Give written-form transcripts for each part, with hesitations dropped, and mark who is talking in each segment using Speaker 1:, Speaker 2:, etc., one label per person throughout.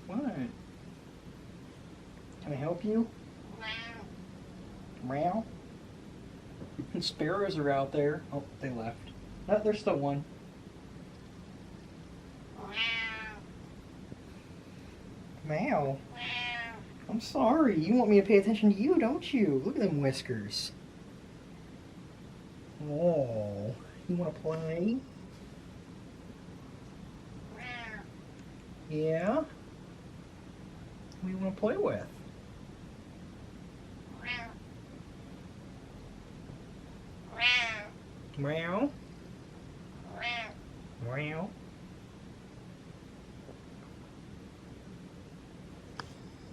Speaker 1: What? Can I help you? Meow. And sparrows are out there. Oh, they left. No, there's still one. Meow. I'm sorry. You want me to pay attention to you, don't you? Look at them whiskers. Oh, you want to play? Yeah? What do you want to play with? Meow. Meow.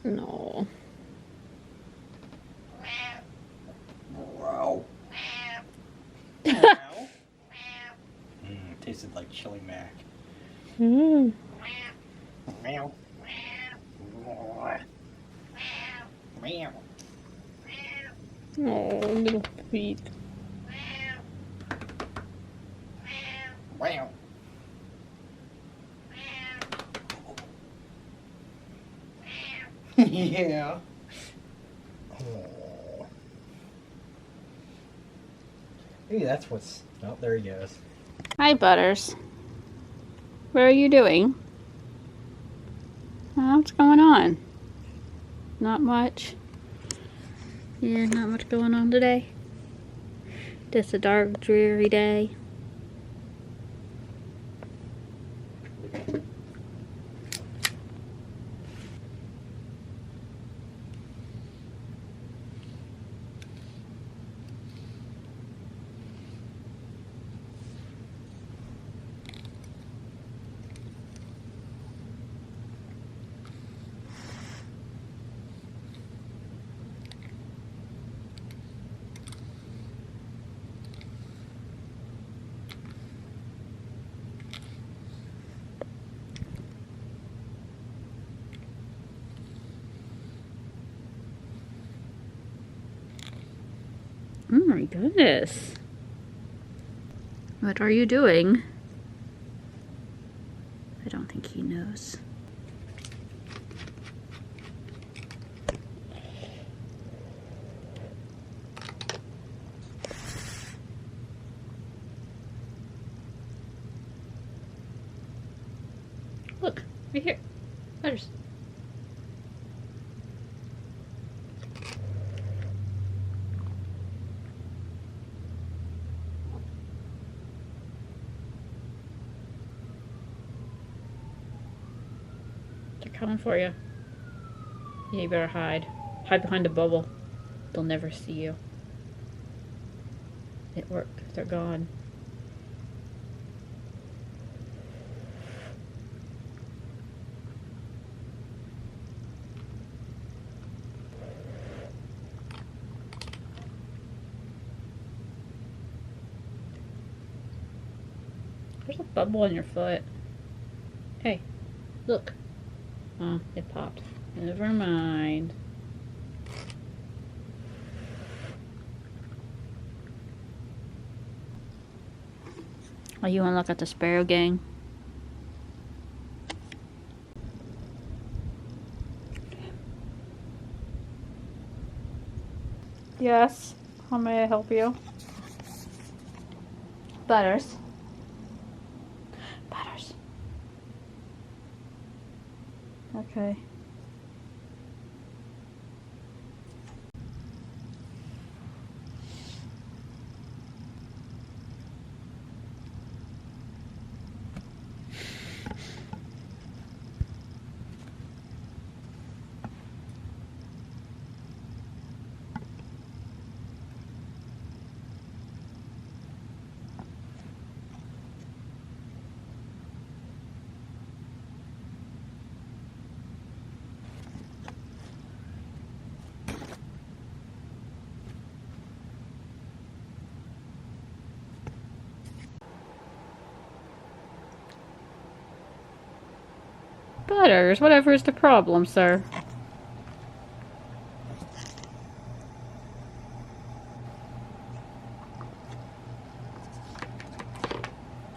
Speaker 2: No.
Speaker 1: Wow. Meow. Tasted like chili mac.
Speaker 2: Mm.
Speaker 1: Meow. Meow.
Speaker 2: Oh, little feet.
Speaker 1: Meow. Yeah. Oh. Maybe that's what's... Oh, there he goes.
Speaker 2: Hi, Butters. What are you doing? What's going on? Not much. Yeah, not much going on today. Just a dark, dreary day. Oh my goodness. What are you doing? I don't think he knows. Look, right here. Butters. They're coming for you. Yeah, you better hide. Hide behind a bubble. They'll never see you. It worked. They're gone. There's a bubble on your foot. Hey, look. Oh, it popped. Never mind. Oh, you wanna look at the sparrow gang? Yes. How may I help you? Butters. Butters. Okay. Butters, whatever is the problem, sir?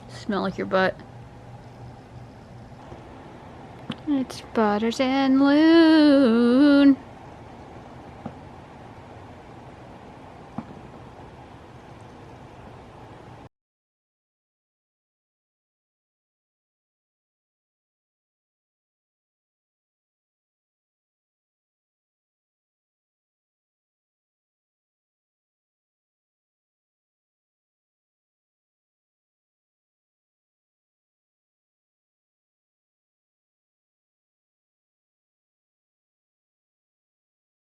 Speaker 2: Smell like your butt. It's Butters and Loon.